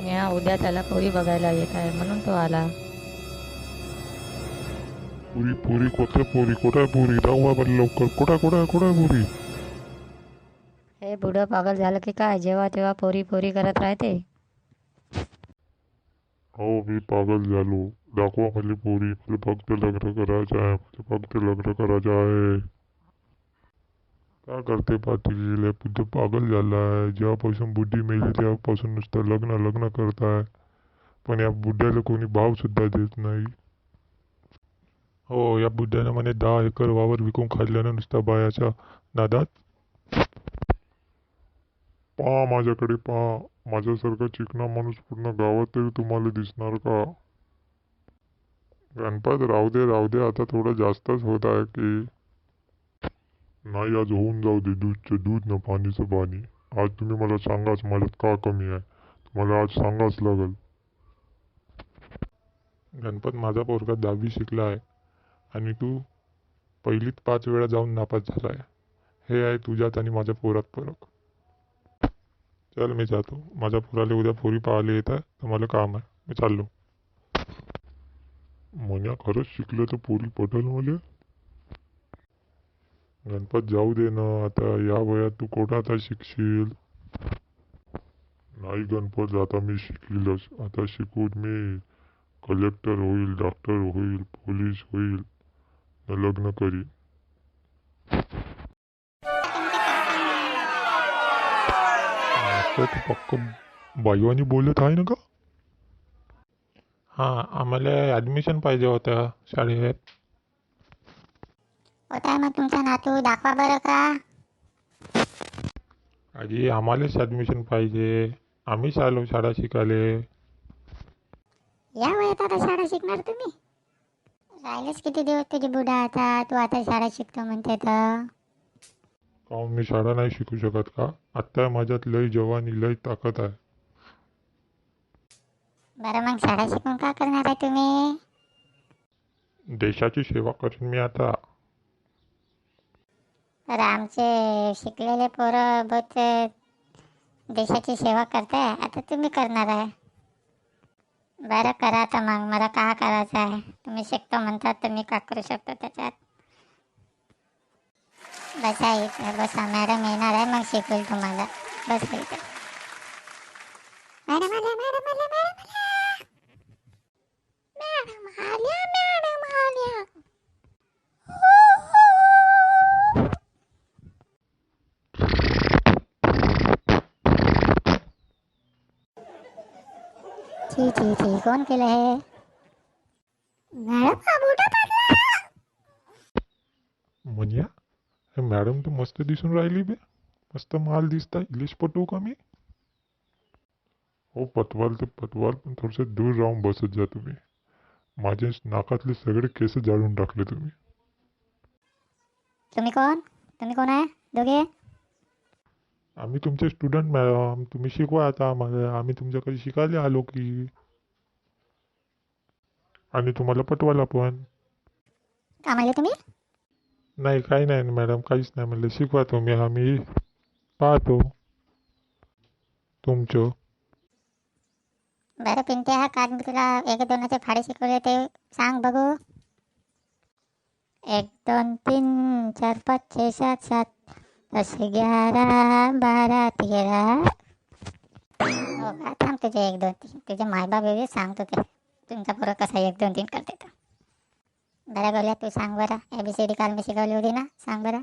नेहा उद्या त्याला पोरी बघायला येत आहे म्हणून तो आला. पुरी पुरी कुठे पुरी दाखवा बरं लवकर. कुठे पुरी. हे बुडं पागल झालं की काय, जेव्हा तेव्हा पोरी पोरी करत राहते. हो मी पागल झालो. दाखवा मला पुरी. मला फक्त लग्न करायचं आहे. काय करते पाटील, बुद्ध पागल झालाय. जेव्हापासून बुद्धी मेली तेव्हापासून नुसतं लग्न लग्न करताय. पण या बुड्ढ्याला कोणी भाव सुद्धा देत नाही. हो या बुड्ढ्यानं म्हणे 10 एकर वावर विकून खाल्ल्यानं नुसता बायाच्या नादात. पहा माझ्याकडे पहा. माझ्यासारखा चिकना माणूस पूर्ण गावात तरी तुम्हाला दिसणार का? गणपत राहू दे आता थोडं जास्तच होत आहे की. नाही आज होऊन जाऊ दे. दूधचं दूध ना पाणीचं पाणी. आज तुम्ही मला सांगाच माझ्यात का कमी आहे. तुम्हाला आज सांगाच लागल. गणपत माझा पोरगा 10वी शिकला आहे आणि तू पहिलीत 5 वेळा जाऊन नापास झाला आहे. हे आहे तुझ्यात आणि माझ्या पोरात फरक. चल मी जातो. माझ्या पोराला उद्या पोरी पाहायला येत आहे तर मला काम आहे. मी चाललो. मन्या खरंच शिकलं तर पोरी पटल मला. गणपत जाऊ दे ना आता. या वयात तू कुठं आता शिकशील. नाही गणपत आता मी शिकीलच. आता शिकून मी कलेक्टर होईल, डॉक्टर होईल, पोलीस होईल, न लग्न करीन. तर तू पक्क बाईवानी बोलत आहे ना का? हां आम्हाला ॲडमिशन पाहिजे होत्या शाळेत. होत आहे मग तुमचा नातू, दाखवा बरं का. आजी आम्हालाच ॲडमिशन पाहिजे. आम्हीच आलो शाळा शिकायला. या वयात आता शाळा शिकणार तुम्ही? राहिलेच किती दिवस तुझी बुडा आता. तू आता शाळा शिकतो म्हणते तर. काहून मी शाळा नाही शिकू शकत का? आत्ता माझ्यात लय जवानी लय ताकद आहे. बरं मग शाळा शिकून का करणार आहे तुम्ही? देशाची सेवा करीन मी आता. तर आमचे शिकलेले पोरं बहुत देशाची सेवा करताय. आता तुम्ही करणार आहे. बरं करा आता मग. मला का करायचं आहे. तुम्ही शिकतो म्हणतात तर मी का करू शकतो त्याच्यात. बसा इथं बसा. मॅडम येणार आहे मग शिकवेल तुम्हाला. बस इथं. मॅडम आल्या मॅडम आल्या मॅडम आल्या. मॅडम आल्या मॅडम आल्या. छी छी छी कोण केलं हे? मॅडम हा मोठा पडला. मन्या हे मॅडम तर मस्त दिसून राहिली बे. मस्त माल दिसता. इलिश पटवू का मी? हो पटवाल तर पटवाल, पण थोडंसं दूर राहून बसत जा तुम्ही. माझे नाकातले सगळे केस जाळून टाकले तुम्ही. तुम्ही कोण? तुम्ही कोण आहे दोघे? आम्ही तुमचे स्टुडंट मॅडम. तुम्ही शिकवा आता आम्हाला. आम्ही तुमच्याकडे शिकायला आलो की. आणि तुम्हाला पटवायला पण. का म्हणले तुम्ही? नाही काही नाही मॅडम, काहीच नाही म्हणलं. शिकवा तुम्ही. आम्ही पाहतो तुमचं. बरं पिंटे हा काल मी तुला 1 2चे फाडे शिकवले ते सांग बघू. 1 2 3 4 5 6 7 7 10 11 12 13. हो का? थांब तुझे 1 2 3 तुझे मायबाप वेगळे सांगतो ते. तुमचा पोरं कसा 1 2 3 करते तर. बरं बोलल्या तू सांग बरं. ABCD काल मी शिकवली होती ना, सांग बरं.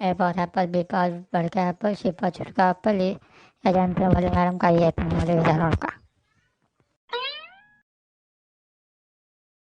A for apple, B for बडक्या ॲपल, सी फॉर चिडका ॲपल. याच्यानंतर मला मॅडम काही येत नाही. मला विचारू नका.